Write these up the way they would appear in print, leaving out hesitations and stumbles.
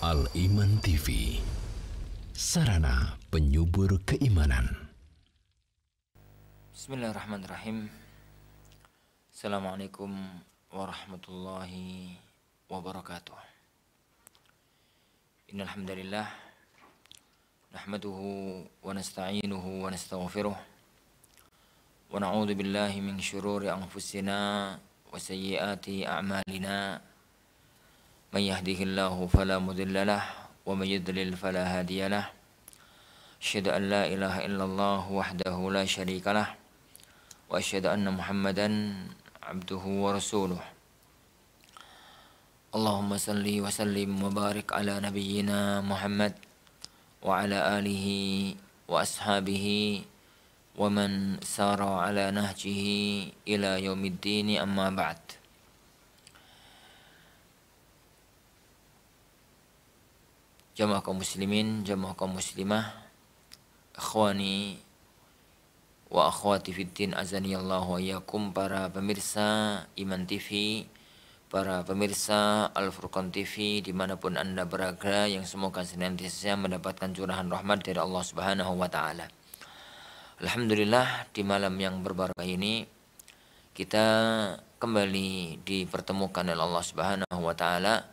Al-Iman TV, sarana penyubur keimanan. Bismillahirrahmanirrahim. Assalamualaikum warahmatullahi wabarakatuh. Innal hamdalillah nahmaduhu wa nasta'inuhu wa nastaghfiruh wa na'udzu billahi min syururi anfusina wa sayyiati a'malina. May yahdihillahu fala mudilla lahu wa may yudlil fala hadiya lahu. Asyhadu an la ilaha illallah wahdahu la syarika lah wa asyhadu anna Muhammadan abduhu wa rasuluh. Allahumma salli wa sallim wa barik ala nabiyyina Muhammad wa ala alihi wa ashabihi wa man sara ala nahjihi ila yaumiddin, amma ba'd. Jamaah kaum muslimin, jamaah kaum muslimah, akhwani wa akhwati fiddin, azanillahu wa iyyakum, para pemirsa Iman TV, para pemirsa Al-Furqan TV dimanapun anda berada, yang semoga senantiasa mendapatkan curahan rahmat dari Allah Subhanahu wa Ta'ala. Alhamdulillah, di malam yang berbarakah ini kita kembali dipertemukan oleh Allah Subhanahu wa Ta'ala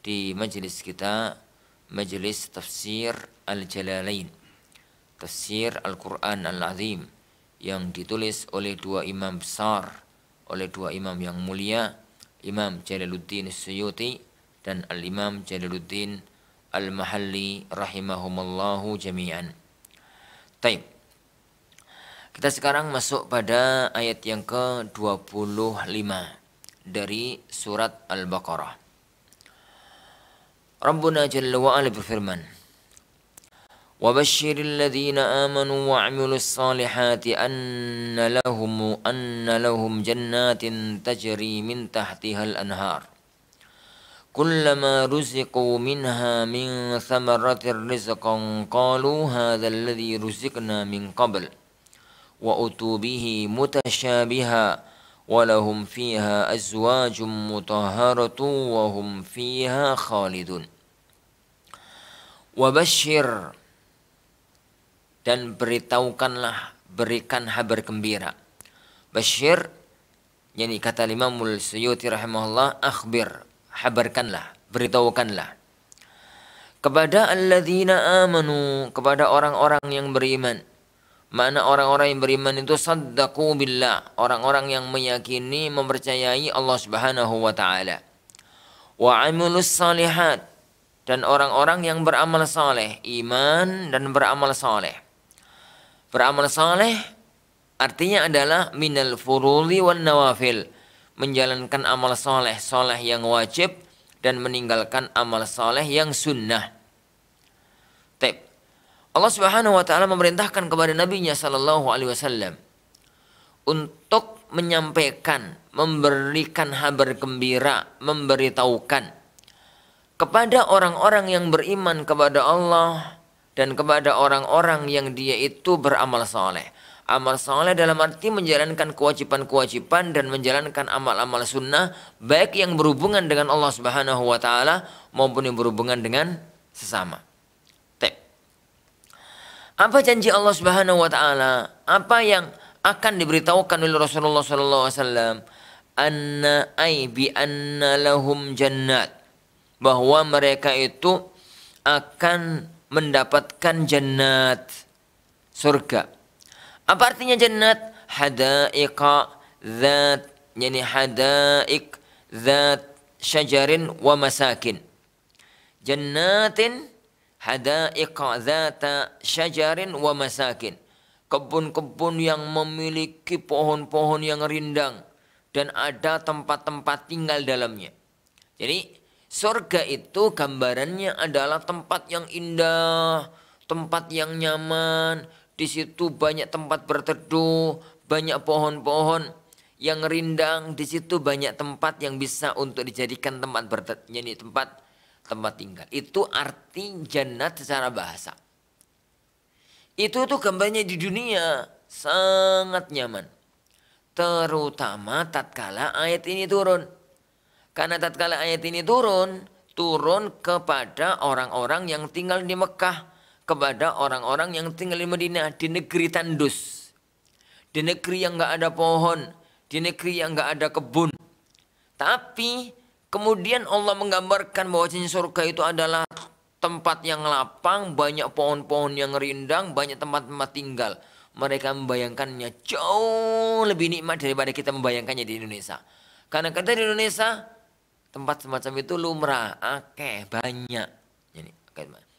di majelis kita, majelis tafsir Al-Jalalain, tafsir Al-Quran Al-Azim, yang ditulis oleh dua imam besar, oleh dua imam yang mulia, Imam Jalaluddin Suyuti dan Al-Imam Jalaluddin Al-Mahalli rahimahumallahu jami'an. Taib. Kita sekarang masuk pada ayat yang ke-25 dari surat Al-Baqarah. Rabbuna Jalla wa'ala berfirman, وَبَشِّرِ الَّذِينَ آمَنُوا وَعَمِلُوا الصَّالِحَاتِ أَنَّ لَهُمْ جَنَّاتٍ تَجْرِي مِنْ تَحْتِهَا الْأَنْهَارُ كُلَّمَا رُزِقُوا مِنْهَا مِنْ ثَمَرَةٍ رِزْقًا قَالُوا هَذَا الَّذِي رُزِقْنَا مِنْ قَبْلُ وَأُتُوا بِهِ مُتَشَابِهًا وَلَهُمْ فِيهَا أَزْوَاجٌ مُطَهَّرَةٌ وَهُمْ فِيهَا خَالِدُونَ. Wabashir, dan beritahukanlah, berikan kabar gembira. Bashir, yani kata Imamul Suyuti rahimahullah, akhbir, habarkanlah, beritahukanlah. Kepada alladzina amanu, kepada orang-orang yang beriman. Mana orang-orang yang beriman itu saddaqu billah, orang-orang yang meyakini, mempercayai Allah Subhanahu wa Ta'ala. Wa amilus salihat, dan orang-orang yang beramal saleh, iman dan beramal saleh. Beramal saleh artinya adalah minal furuli wan nawafil, menjalankan amal saleh, saleh yang wajib, dan meninggalkan amal saleh yang sunnah. Taib. Allah Subhanahu wa Ta'ala memerintahkan kepada Nabi-Nya sallallahu alaihi wasallam untuk menyampaikan, memberikan kabar gembira, memberitahukan kepada orang-orang yang beriman kepada Allah dan kepada orang-orang yang dia itu beramal saleh. Amal saleh dalam arti menjalankan kewajiban-kewajiban dan menjalankan amal-amal sunnah, baik yang berhubungan dengan Allah Subhanahu wa Ta'ala maupun yang berhubungan dengan sesama. Apa janji Allah Subhanahu wa Ta'ala? Apa yang akan diberitahukan oleh Rasulullah sallallahu alaihi wasallam? Anna ay bi anna lahum jannat, bahwa mereka itu akan mendapatkan jannat, surga. Apa artinya jannat? Hadaiqa dzat, yani hadaik dzat syajarin wa masakin. Jannatin hadaiqa dzata syajarin wa masakin. Kebun-kebun yang memiliki pohon-pohon yang rindang dan ada tempat-tempat tinggal dalamnya. Jadi surga itu gambarannya adalah tempat yang indah, tempat yang nyaman. Di situ banyak tempat berteduh, banyak pohon-pohon yang rindang. Di situ banyak tempat yang bisa untuk dijadikan tempat berteduh, jadi tempat tinggal. Itu arti jannat secara bahasa. Itu tuh gambarnya di dunia sangat nyaman. Terutama tatkala ayat ini turun. Karena tatkala ayat ini turun, turun kepada orang-orang yang tinggal di Mekah, kepada orang-orang yang tinggal di Madinah, di negeri tandus, di negeri yang nggak ada pohon, di negeri yang nggak ada kebun. Tapi kemudian Allah menggambarkan bahwa surga itu adalah tempat yang lapang, banyak pohon-pohon yang rindang, banyak tempat-tempat tinggal. Mereka membayangkannya jauh lebih nikmat daripada kita membayangkannya di Indonesia. Karena kita di Indonesia tempat semacam itu lumrah, banyak.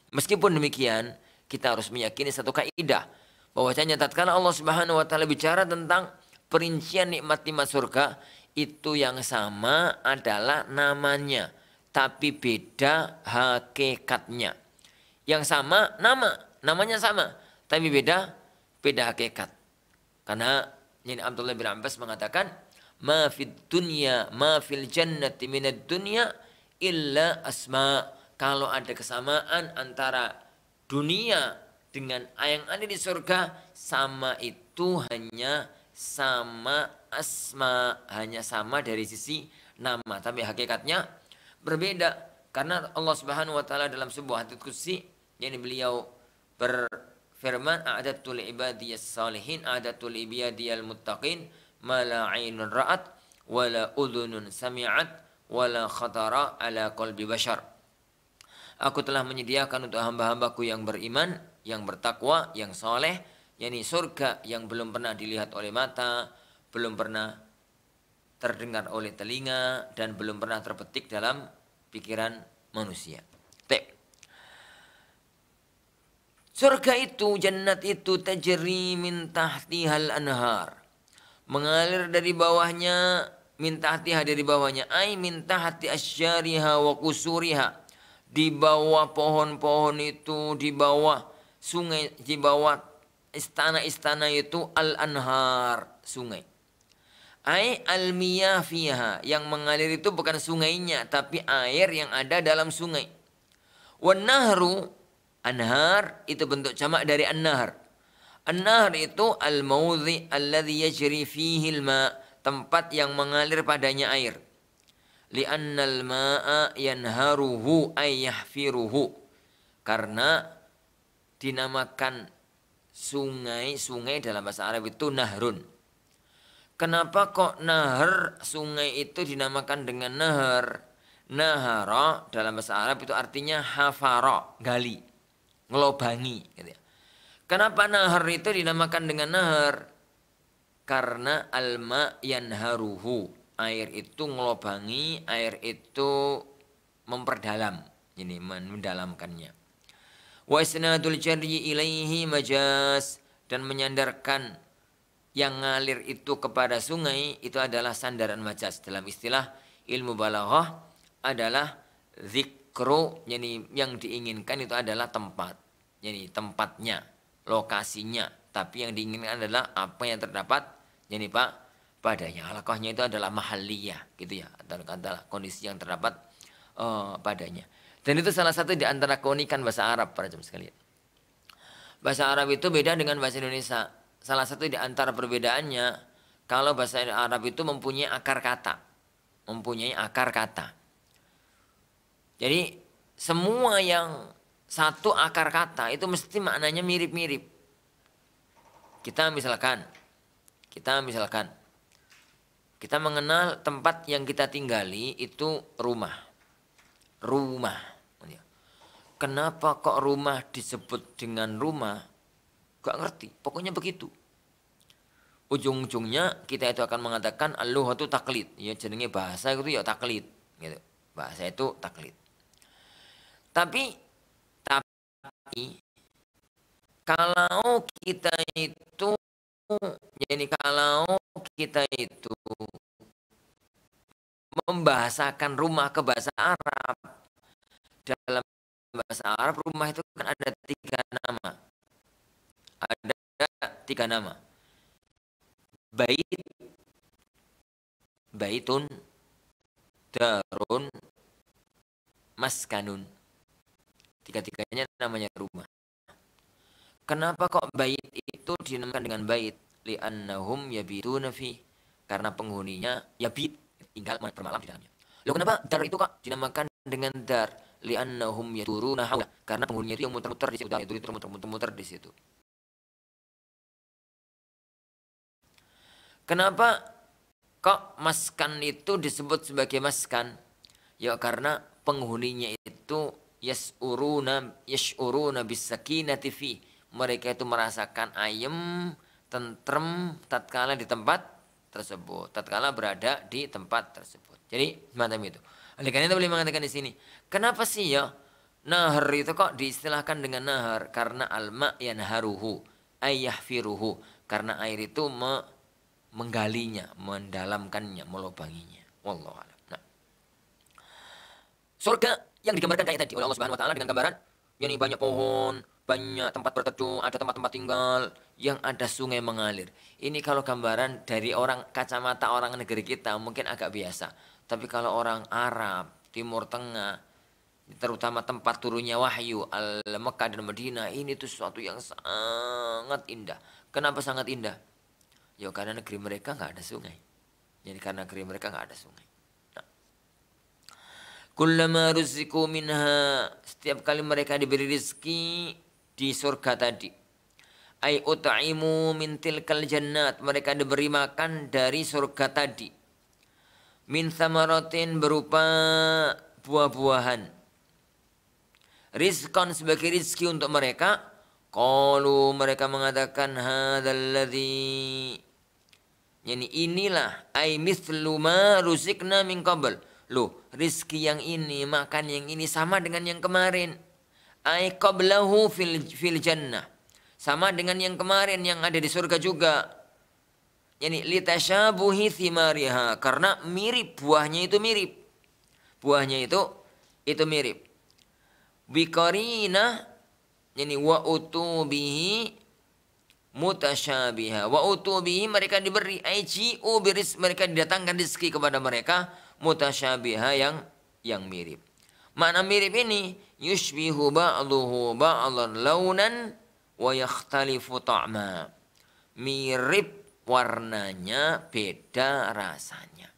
Meskipun demikian, kita harus meyakini satu kaidah bahwasanya tatkala Allah Subhanahu wa taala bicara tentang perincian nikmat-nikmat surga, itu yang sama adalah namanya, tapi beda hakikatnya. Yang sama namanya sama, tapi beda hakikat. Karena ini Abdullah bin Abbas mengatakan, ma fid dunya ma fil jannati minad dunya illa asma. Kalau ada kesamaan antara dunia dengan yang ada di surga, sama itu hanya sama asma, hanya sama dari sisi nama, tapi hakikatnya berbeda. Karena Allah Subhanahu wa taala dalam sebuah hadits qudsi, yakni beliau berfirman, a'adatu li ibadiyas salihin, a'adatu li ibadiyal muttaqin ma la 'ainun ra'at wa la udhunun sami'at wa la khatara ala qalbi bashar. Aku telah menyediakan untuk hamba-hambaku yang beriman, yang bertakwa, yang soleh, yakni surga yang belum pernah dilihat oleh mata, belum pernah terdengar oleh telinga, dan belum pernah terbetik dalam pikiran manusia. Surga itu, jannat itu, tajri min tahtihal anhar, mengalir dari bawahnya, min tahtiha dari bawahnya, ay min tahti asyariha wa kusuriha, di bawah pohon-pohon itu, di bawah sungai, di bawah istana-istana itu, al-anhar, sungai. Ay al-miyah fiha, yang mengalir itu bukan sungainya, tapi air yang ada dalam sungai. Wan nahru, anhar itu bentuk jamak dari an-nahr. An-nahr itu al-mawdhi alladhi yajri fihi al-ma', tempat yang mengalir padanya air. Li'anna al-ma'a yanharuhu ay yahfiruhu, karena dinamakan sungai dalam bahasa Arab itu nahrun. Kenapa kok nahar, sungai itu dinamakan dengan nahar? Nahara dalam bahasa Arab itu artinya hafara, gali, ngelobangi. Gitu ya. Kenapa nahar itu dinamakan dengan nahar? Karena alma yanharuhu, air itu ngelobangi, air itu memperdalam, ini mendalamkannya. Wa isnadul jaryi ilaihi majas, dan menyandarkan yang ngalir itu kepada sungai itu adalah sandaran majas. Dalam istilah ilmu balaghah adalah zikru, yani yang diinginkan itu adalah tempat, yani tempatnya, lokasinya, tapi yang diinginkan adalah apa yang terdapat, yani padanya. Alaqahnya itu adalah mahalliyah, gitu ya, adalah kondisi yang terdapat padanya. Dan itu salah satu di antara keunikan bahasa Arab, para jemaah sekalian. Bahasa Arab itu beda dengan bahasa Indonesia. Salah satu di antara perbedaannya, kalau bahasa Arab itu mempunyai akar kata. Jadi semua yang satu akar kata itu mesti maknanya mirip-mirip. Kita misalkan kita mengenal tempat yang kita tinggali itu rumah. Kenapa kok rumah disebut dengan rumah? Gak ngerti, pokoknya begitu. Ujung-ujungnya kita itu akan mengatakan al-lughatu taklid. Ya jenenge bahasa itu ya taklid, gitu. Bahasa itu taklid. Tapi kalau kita itu, jadi kalau kita itu membahasakan rumah ke bahasa Arab, dalam bahasa Arab rumah itu kan ada tiga nama. Baitun, darun, maskanun. Tiga-tiganya namanya rumah. Kenapa kok bait itu dinamakan dengan bait? Li'annahum yabituna fi, karena penghuninya yabit, tinggal bermalam di dalamnya. Loh, kenapa dar itu kok dinamakan dengan dar, li'annahum yaduruna haula, karena penghuninya itu yang muter-muter di situ, itu muter-muter di situ. Kenapa kok maskan itu disebut sebagai maskan? Ya karena penghuninya itu yash'uruna bisakinati fi. Mereka itu merasakan ayem, tentrem tatkala di tempat tersebut, tatkala berada di tempat tersebut. Jadi semacam itu. Oleh karena itu boleh mengatakan di sini, kenapa sih ya nahar itu kok diistilahkan dengan nahar? Karena alma yanharuhu ayyahfiruhu, karena air itu menggalinya, mendalamkannya, melubanginya. Wallahu a'lam. Nah, surga yang digambarkan kayak tadi oleh Allah Subhanahu wa taala dengan gambaran yakni banyak pohon, banyak tempat berteduh, ada tempat-tempat tinggal, yang ada sungai mengalir. Ini kalau gambaran dari orang kacamata orang negeri kita mungkin agak biasa. Tapi kalau orang Arab, Timur Tengah, terutama tempat turunnya wahyu, Al-Mekah dan Madinah, ini tuh sesuatu yang sangat indah. Kenapa sangat indah? Ya karena negeri mereka nggak ada sungai. Jadi karena negeri mereka nggak ada sungai. Nah. Kullama ruziku minha, setiap kali mereka diberi rezeki di surga tadi. Ai ut'imu min tilkal jannat, mereka diberi makan dari surga tadi. Min thamaratin, berupa buah-buahan. Rizqan, sebagai rizki untuk mereka. Qalu, mereka mengatakan hadzalladzi, yani inilah, ai mithlu ma ruzikna min qabl. Loh, rizki yang ini, makan yang ini sama dengan yang kemarin. Ai qablahu fil jannah. Sama dengan yang kemarin yang ada di surga juga. Yani litasyabuhi thimariha, karena mirip, buahnya itu mirip. Buahnya itu mirip. Biqarina, yani wa utubihi mutasyabiha. Wa utubihi, mereka diberi, aiji'u biris, mereka didatangkan rezeki kepada mereka, mutasyabiha, yang mirip. Makna mirip ini, yushbihu ba'duhu ba'dan launan wa yakhtalifu ta'ma. Mirip warnanya, beda rasanya.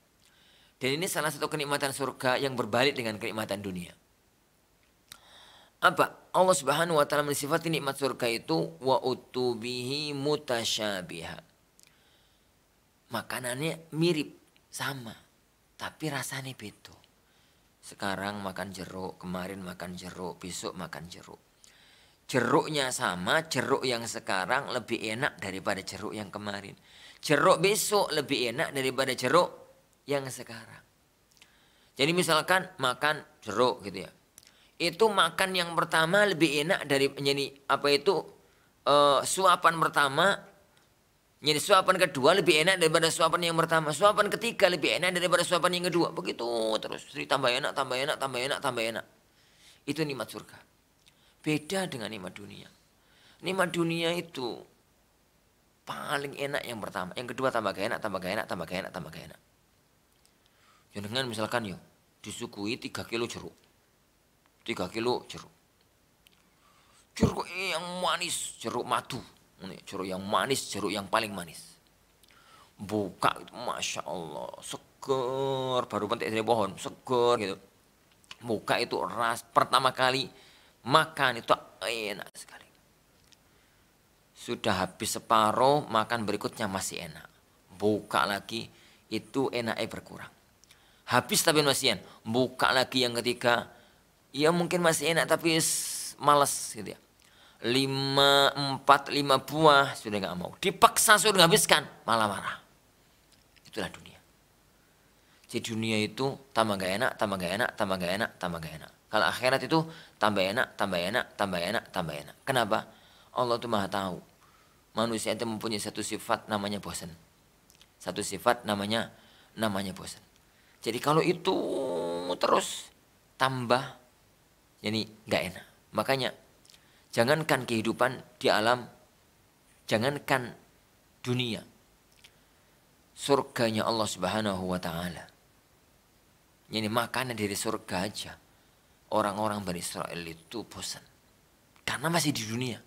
Dan ini salah satu kenikmatan surga yang berbalik dengan kenikmatan dunia. Apa? Allah Subhanahu wa taala mensifati nikmat surga itu wa utubihi mutasyabiha. Makanannya mirip, sama, tapi rasanya beda. Sekarang makan jeruk, kemarin makan jeruk, besok makan jeruk. Jeruknya sama, jeruk yang sekarang lebih enak daripada jeruk yang kemarin. Jeruk besok lebih enak daripada jeruk yang sekarang. Jadi misalkan makan jeruk gitu ya. Itu makan yang pertama lebih enak dari, jadi apa itu, suapan pertama, jadi suapan kedua lebih enak daripada suapan yang pertama. Suapan ketiga lebih enak daripada suapan yang kedua. Begitu terus, tambah enak, tambah enak, tambah enak, tambah enak. Itu nikmat surga. Beda dengan nikmat dunia. Nikmat dunia itu paling enak yang pertama. Yang kedua tambah gak enak, tambah gak enak, tambah gak enak, tambah gak enak. Ya dengan misalkan yuk, disuguhi 3 kilo jeruk. 3 kilo jeruk. Jeruk yang manis, jeruk madu. Jeruk yang manis, jeruk yang paling manis. Buka itu, Masya Allah, seger. Baru petik dari pohon, seger gitu. Buka itu pertama kali makan itu enak sekali. Sudah habis separuh, makan berikutnya masih enak. Buka lagi, itu enaknya berkurang. Habis tapi masih enak. Buka lagi yang ketiga, ya mungkin masih enak tapi males gitu ya. 5 buah sudah gak mau. Dipaksa suruh habiskan, malah marah. Itulah dunia. Jadi dunia itu tambah gak enak, tambah gak enak, tambah gak enak, tambah gak enak. Kalau akhirat itu tambah enak, tambah enak, tambah enak, tambah enak. Kenapa? Allah itu maha tahu. Manusia itu mempunyai satu sifat namanya bosan. Satu sifat namanya bosan. Jadi kalau itu terus tambah, jadi gak enak. Makanya jangankan kehidupan di alam, jangankan dunia, surganya Allah Subhanahu wa taala. Jadi makanan dari surga aja. Orang-orang Bani Israel itu bosan. Karena masih di dunia.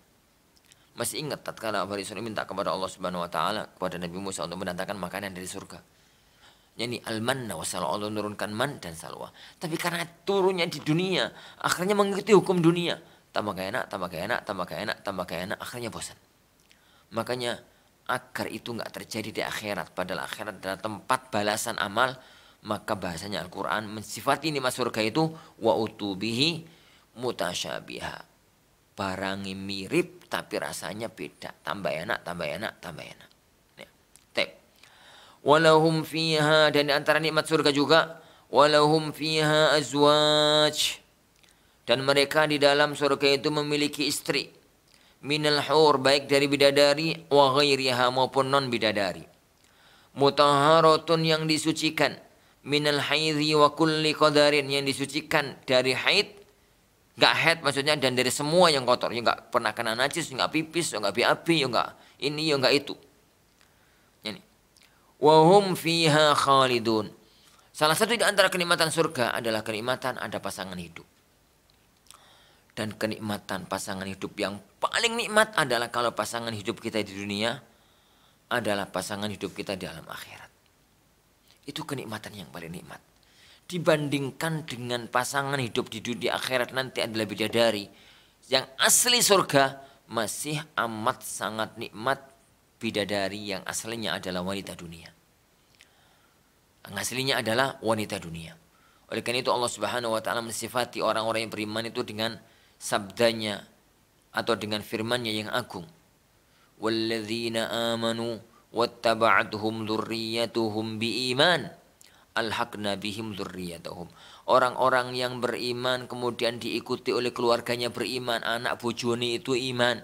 Masih ingat tatkala Bani Israel minta kepada Allah Subhanahu wa taala, kepada Nabi Musa untuk mendatangkan makanan dari surga. Yani al-manna wa salwa, Allah menurunkan man dan salwa. Tapi karena turunnya di dunia, akhirnya mengikuti hukum dunia. Tambah gak enak, tambah gak enak, tambah gak enak, tambah gak enak, akhirnya bosan. Makanya agar itu nggak terjadi di akhirat, padahal akhirat adalah tempat balasan amal, maka bahasanya Al-Quran mensifati nikmat surga itu wa utubihi mutasyabiha, barangi mirip tapi rasanya beda, tambah enak, tambah enak, tambah enak. Ya. Walahum fiha, dan di antara nikmat surga juga walahum fiha azwaj, dan mereka di dalam surga itu memiliki istri, minal hur, baik dari bidadari, wa ghairiha, maupun non bidadari, mutahharatun, yang disucikan, minal haidhi wa kulli qadarin, yang disucikan dari haid, gak haid maksudnya, dan dari semua yang kotor, yang gak pernah kena najis, gak pipis, gak BAB, yang gak ini, yang gak itu. Ini. Wa hum fiha khalidun. Salah satu di antara kenikmatan surga adalah kenikmatan ada pasangan hidup. Dan kenikmatan pasangan hidup yang paling nikmat adalah kalau pasangan hidup kita di dunia adalah pasangan hidup kita di alam akhirat. Itu kenikmatan yang paling nikmat. Dibandingkan dengan pasangan hidup di dunia akhirat nanti adalah bidadari. Yang asli surga masih amat sangat nikmat bidadari yang aslinya adalah wanita dunia. Yang aslinya adalah wanita dunia. Oleh karena itu Allah Subhanahu wa taala mensifati orang-orang yang beriman itu dengan sabdanya atau dengan firmannya yang agung. Walladzina amanu wattaba'atuhum dzurriyyatuhum biiman alhaqna bihim dzurriyyatahum. Orang-orang yang beriman kemudian diikuti oleh keluarganya beriman, anak bojone itu iman,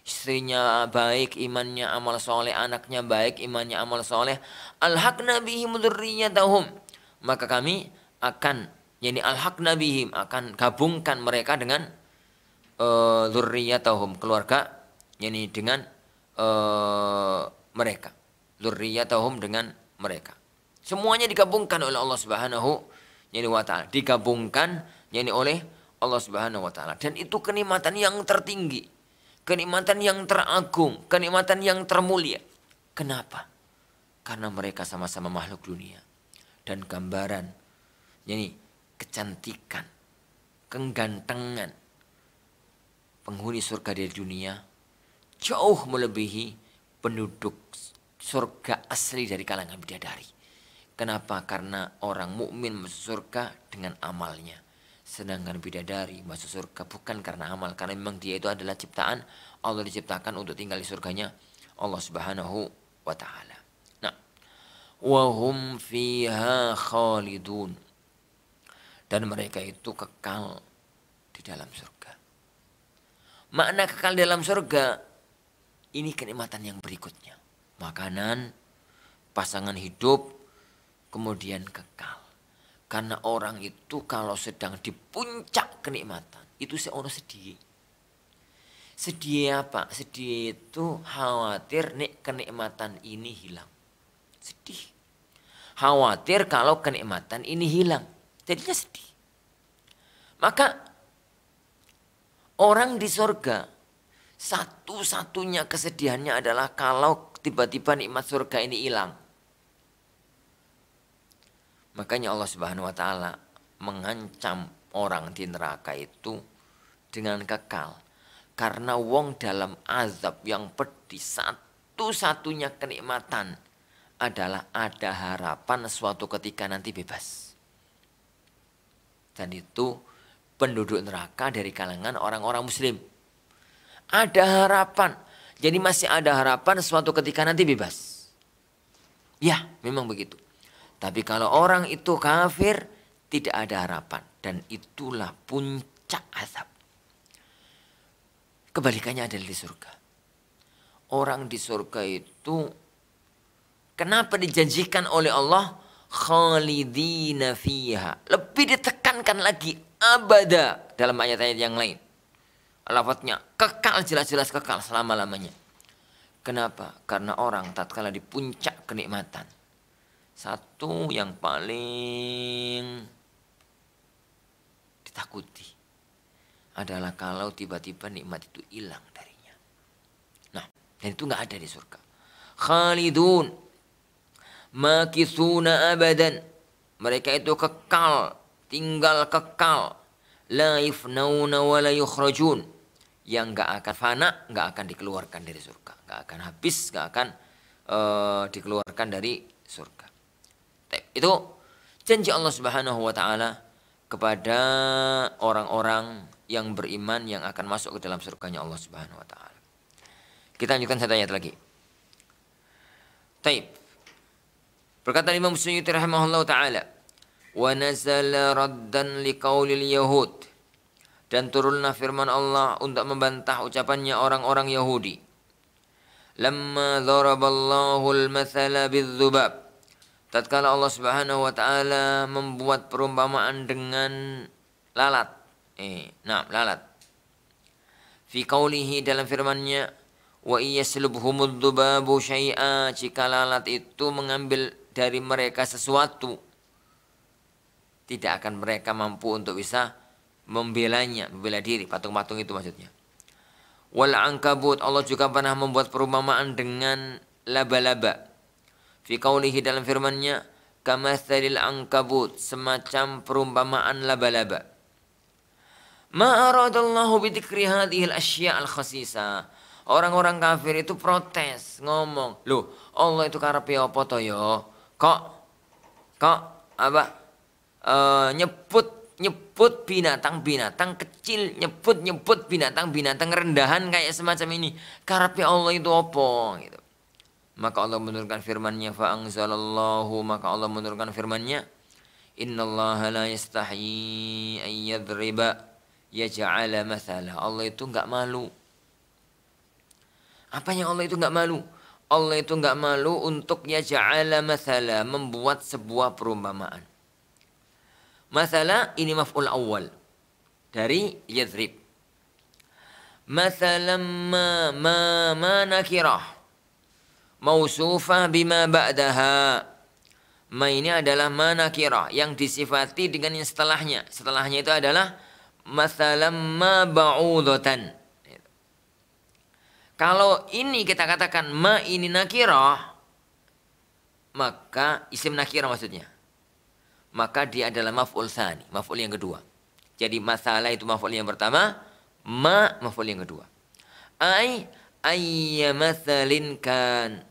istrinya baik, imannya amal soleh, anaknya baik, imannya amal soleh, alhaqna bihim dzurriyyatahum, maka kami akan, yani alhaqna bihim, akan gabungkan mereka dengan dzurriyyatahum, keluarga, yani dengan mereka, dzurriyyatahum, dengan mereka. Semuanya digabungkan oleh Allah Subhanahu wa taala, digabungkan yani oleh Allah Subhanahu wa taala, dan itu kenikmatan yang tertinggi, kenikmatan yang teragung, kenikmatan yang termulia. Kenapa? Karena mereka sama-sama makhluk dunia, dan gambaran yani kecantikan, kegantengan penghuni surga di dunia jauh melebihi penduduk surga asli dari kalangan bidadari. Kenapa? Karena orang mukmin masuk surga dengan amalnya, sedangkan bidadari masuk surga bukan karena amal, karena memang dia itu adalah ciptaan Allah, diciptakan untuk tinggal di surganya Allah Subhanahu wa taala. Nah, wa hum fiha khalidun, dan mereka itu kekal di dalam surga. Makna kekal dalam surga ini kenikmatan yang berikutnya. Makanan, pasangan hidup, kemudian kekal. Karena orang itu kalau sedang di puncak kenikmatan, itu seono sedih. Sedih apa? Sedih itu khawatir nek kenikmatan ini hilang. Sedih. Khawatir kalau kenikmatan ini hilang. Jadinya sedih. Maka orang di surga satu-satunya kesedihannya adalah kalau tiba-tiba nikmat surga ini hilang. Makanya Allah Subhanahu wa taala mengancam orang di neraka itu dengan kekal. Karena wong dalam azab yang pedih, satu-satunya kenikmatan adalah ada harapan suatu ketika nanti bebas. Dan itu penduduk neraka dari kalangan orang-orang muslim. Ada harapan. Jadi masih ada harapan suatu ketika nanti bebas. Ya, memang begitu. Tapi kalau orang itu kafir, tidak ada harapan. Dan itulah puncak azab. Kebalikannya adalah di surga. Orang di surga itu kenapa dijanjikan oleh Allah khalidina fiha? Lebih ditekankan lagi abada dalam ayat-ayat yang lain. Lafadznya kekal, jelas-jelas kekal selama-lamanya. Kenapa? Karena orang tatkala di puncak kenikmatan, satu yang paling ditakuti adalah kalau tiba-tiba nikmat itu hilang darinya. Nah, dan itu nggak ada di surga. Khalidun, makithuna abadan, mereka itu kekal, tinggal kekal, la yufnauna wa la yukhrajun, yang enggak akan fana, enggak akan dikeluarkan dari surga, enggak akan habis, enggak akan dikeluarkan dari surga. Itu janji Allah Subhanahu wa taala kepada orang-orang yang beriman yang akan masuk ke dalam surganya Allah Subhanahu wa taala. Kita lanjutkan satu ayat lagi. Taib. Berkata Imam Suyuti rahimahullah ta'ala, wa nazala raddan liqaulil yahud, dan turunlah firman Allah untuk membantah ucapannya orang-orang Yahudi. Lamma dharaballahu al-mathala bidzubab, tatkala Allah Subhanahu wa taala membuat perumpamaan dengan lalat. Lalat. Fi qaulihi, dalam firman-Nya, wa iyaslubhumudz dzubabu syai'a, jika lalat itu mengambil dari mereka sesuatu, tidak akan mereka mampu untuk bisa membela diri, patung-patung itu maksudnya. Wal ankabut, Allah juga pernah membuat perumpamaan dengan laba-laba. Fi qaulihi, dalam firman-Nya, kamatsalil ankabut, semacam perumpamaan laba-laba. Ma aradallahu bidzikri hadhil asya' al-khasisa. Orang-orang kafir itu protes, ngomong, loh Allah itu karepe apa to ya? Kok nyebut binatang-binatang kecil, nyebut binatang-binatang rendahan kayak semacam ini. Karepe Allah itu apa gitu. Maka Allah menurunkan firman-Nya, maka Allah menurunkan firman-Nya, innallaha la yastahyi an yadriba yaj'ala mathala. Allah itu enggak malu. Apanya Allah itu enggak malu? Allah itu enggak malu untuk yaj'ala mathala, membuat sebuah perumpamaan. Mathala ini maf'ul awal dari yadrib. Mathalan ma nakirah mausufah bima ba'daha. Ma ini adalah ma nakirah yang disifati dengan yang setelahnya. Setelahnya itu adalah mathalan ma ba'udatan. Kalau ini kita katakan ma ini nakirah, maka isim nakirah maksudnya, maka dia adalah maf'ul tsani, maf'ul yang kedua. Jadi masalah itu maf'ul yang pertama, ma maf'ul yang kedua. Ayya mathalin kan,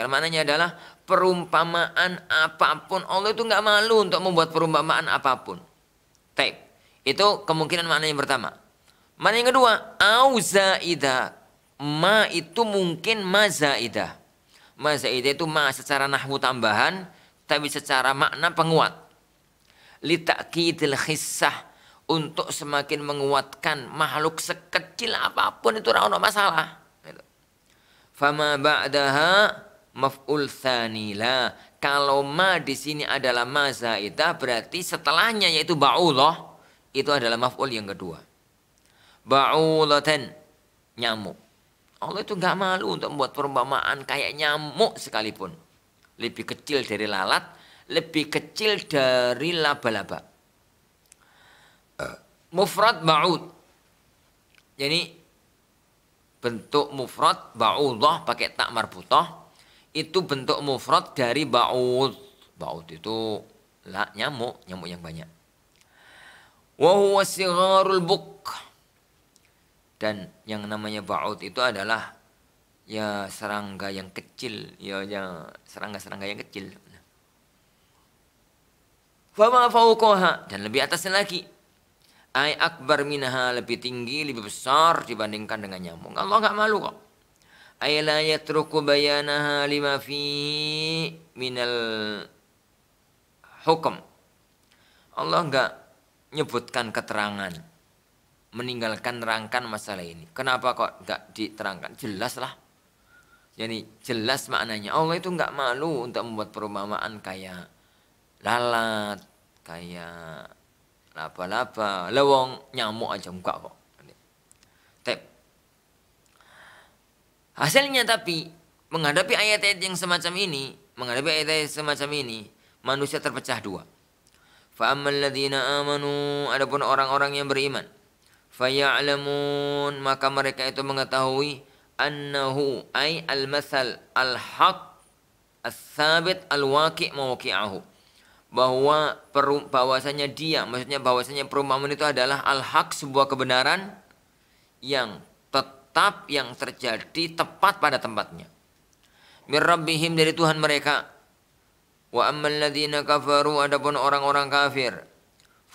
maknanya adalah perumpamaan apapun. Allah itu enggak malu untuk membuat perumpamaan apapun. Taib. Itu kemungkinan makna yang pertama. Mana yang kedua, au zaidah. Ma itu mungkin ma zaidah. Ma zaidah itu ma secara nahwu tambahan, tapi secara makna penguat. Li ta'kidil khissah, untuk semakin menguatkan makhluk sekecil apapun itu ora ono masalah. Fama ba'daha maf'ul tsani la. Kalau ma di sini adalah ma zaidah, berarti setelahnya yaitu ba'ullah itu adalah maf'ul yang kedua. Ba'ulatan, nyamuk. Allah itu enggak malu untuk membuat perumpamaan kayak nyamuk sekalipun. Lebih kecil dari lalat, lebih kecil dari laba-laba. Mufrad ba'ud. Jadi bentuk mufrad ba'udah pakai tak marbutah, itu bentuk mufrad dari ba'ud. Ba'ud itu nyamuk yang banyak. Wa huwa sigharul buk. Dan yang namanya ba'ud itu adalah ya serangga yang kecil, ya serangga-serangga yang kecil. Fama fauqaha, dan lebih atasnya lagi. Ai akbar minha, lebih tinggi, lebih besar dibandingkan dengan nyamuk. Allah enggak malu kok. Ai la yatruku bayanaha lima fi minal hukum. Allah enggak nyebutkan keterangan, meninggalkan nerangkan masalah ini. Kenapa kok enggak diterangkan? Jelas lah. Jadi jelas maknanya. Allah itu enggak malu untuk membuat perumpamaan kayak lalat, kayak laba-laba, lewong, nyamuk aja enggak kok. Hasilnya tapi menghadapi ayat-ayat yang semacam ini, manusia terpecah dua. Fa ammal ladzina amanu, adapun orang-orang yang beriman, faya'lamun, maka mereka itu mengetahui annahu ay al-matsal al-haq Ats-tsabit al-waqi' mawqi'ahu. Bahwasanya maksudnya bahwasanya perumpamaan itu adalah al-haq, sebuah kebenaran yang tetap, yang terjadi tepat pada tempatnya. Mir rabbihim, dari Tuhan mereka. Wa ammal ladzina kafaru, adapun orang-orang kafir,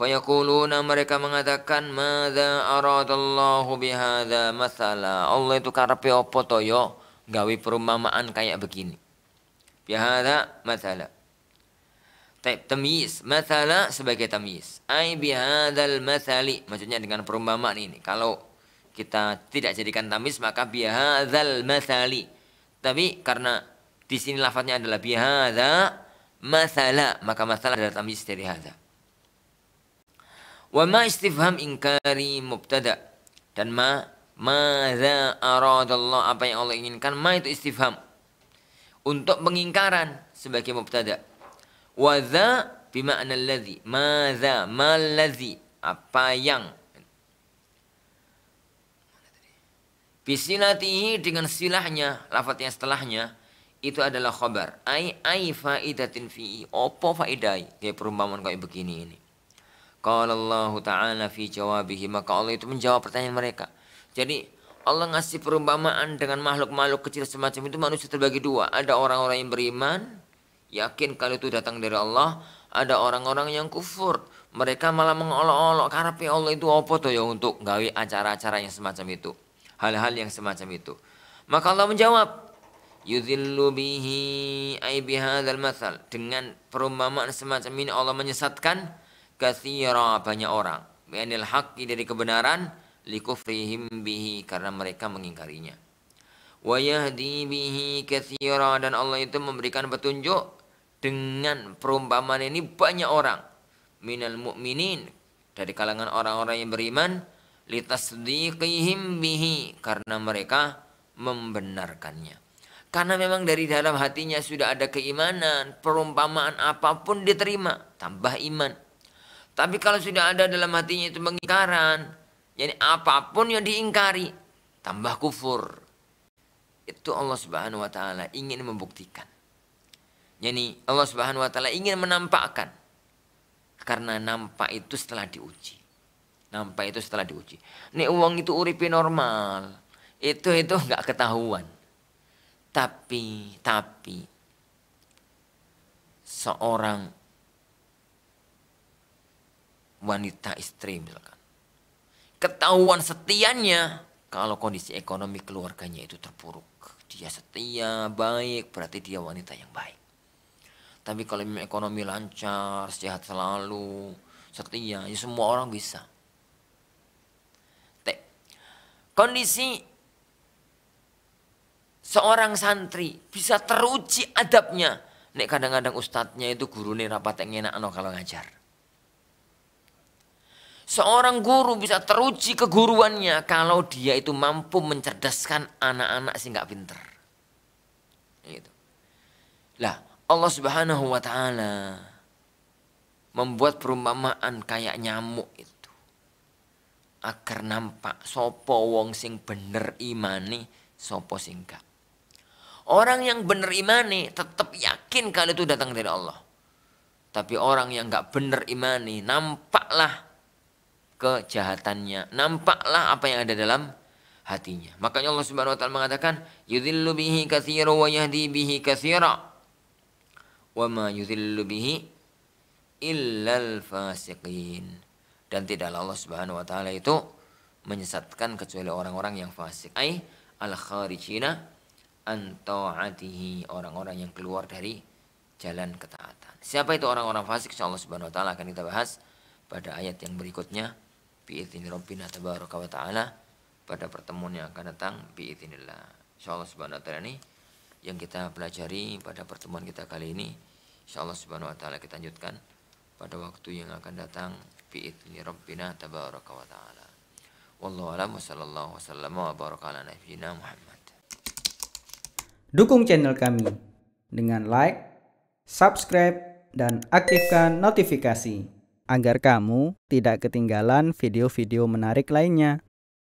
fayaquluna, mereka mengatakan, madza aradallahu bihadza mathala. Allah itu karepe apa to yo gawe perumpamaan kayak begini. Bihadza mathala. Tamyiz, mathala sebagai tamyiz. Ai bihadzal mathali, maksudnya dengan perumpamaan ini. Kalau kita tidak jadikan tamyiz maka bihadzal mathali. Tapi karena di sini lafadznya adalah bihadza mathala, maka mathala adalah tamyiz dari hadza. Wa ma istifham inkari mubtada, dan madza aradallah, apa yang Allah inginkan. Ma itu istifham untuk pengingkaran sebagai mubtada. Wa dza bima'na alladzi, madza maladzi, apa yang. Bisilatihi, dengan silahnya, lafadz yang setelahnya itu adalah khabar. Ai faidatin fi, opo faidai kayak perumpamaan kayak begini ini. Qala Allah Ta'ala fi jawabihi, maka Allah itu menjawab pertanyaan mereka. Jadi Allah ngasih perumpamaan dengan makhluk-makhluk kecil semacam itu, manusia terbagi dua. Ada orang-orang yang beriman, yakin kalau itu datang dari Allah. Ada orang-orang yang kufur, mereka malah mengolok-olok karepe Allah itu apa to ya untuk gawe acara-acara yang semacam itu, hal-hal yang semacam itu. Maka Allah menjawab, yudhillu bihi ay bihadzal matsal, dengan perumpamaan semacam ini Allah menyesatkan katsira, banyak orang, bi'anil haqqi, dari kebenaran, likufrihim bihi, karena mereka mengingkarinya. Wa yahdi bihi katsira, dan Allah itu memberikan petunjuk dengan perumpamaan ini banyak orang, minal mu'minin, dari kalangan orang-orang yang beriman, litasdiqihim bihi, karena mereka membenarkannya. Karena memang dari dalam hatinya sudah ada keimanan, perumpamaan apapun diterima, tambah iman. Tapi kalau sudah ada dalam hatinya itu pengingkaran, jadi apapun yang diingkari, tambah kufur. Itu Allah Subhanahu wa Ta'ala ingin membuktikan. Yani Allah Subhanahu wa Ta'ala ingin menampakkan, karena nampak itu setelah diuji. Nampak itu setelah diuji. Nih uang itu uripi normal, itu nggak ketahuan. Tapi seorang wanita istri misalkan, ketahuan setianya kalau kondisi ekonomi keluarganya itu terpuruk. Dia setia, baik, berarti dia wanita yang baik. Tapi kalau ekonomi lancar, sehat selalu, setia, ya semua orang bisa. Kondisi seorang santri bisa teruji adabnya. Nek kadang-kadang ustadznya itu gurune rapat yang enak kalau ngajar. Seorang guru bisa teruji keguruannya kalau dia itu mampu mencerdaskan anak-anak sih nggak pinter. Gitu. Lah, Allah Subhanahu wa Ta'ala membuat perumpamaan kayak nyamuk itu agar nampak sopo wong sing bener imani, sopo sing gak. Orang yang bener imani tetap yakin kalau itu datang dari Allah. Tapi orang yang gak bener imani, nampaklah kejahatannya, nampaklah apa yang ada dalam hatinya. Makanya Allah Subhanahu wa Ta'ala mengatakan, yudhillu bihi katsira wa yahdi bihi katsira. Wa ma yudhillu bihi illal fasiqin. Dan tidaklah Allah Subhanahu wa Ta'ala itu menyesatkan kecuali orang-orang yang fasik. Ai al-kharijina an ta'atihi, orang-orang yang keluar dari jalan ketaatan. Siapa itu orang-orang fasik? Insyaallah Subhanahu wa Ta'ala akan kita bahas pada ayat yang berikutnya. Bi'idzni rabbina tabaraka wa ta'ala, pada pertemuan yang akan datang bi'idznillah. Insyaallah Subhanahu wa Ta'ala ini yang kita pelajari pada pertemuan kita kali ini. Insyaallah Subhanahu wa Ta'ala kita lanjutkan pada waktu yang akan datang bi'izni rabbina tabaraka wa ta'ala. Wallahu a'lam wa sallallahu wasallam wa baraka ala nabiyyina Muhammad. Dukung channel kami dengan like, subscribe, dan aktifkan notifikasi agar kamu tidak ketinggalan video-video menarik lainnya.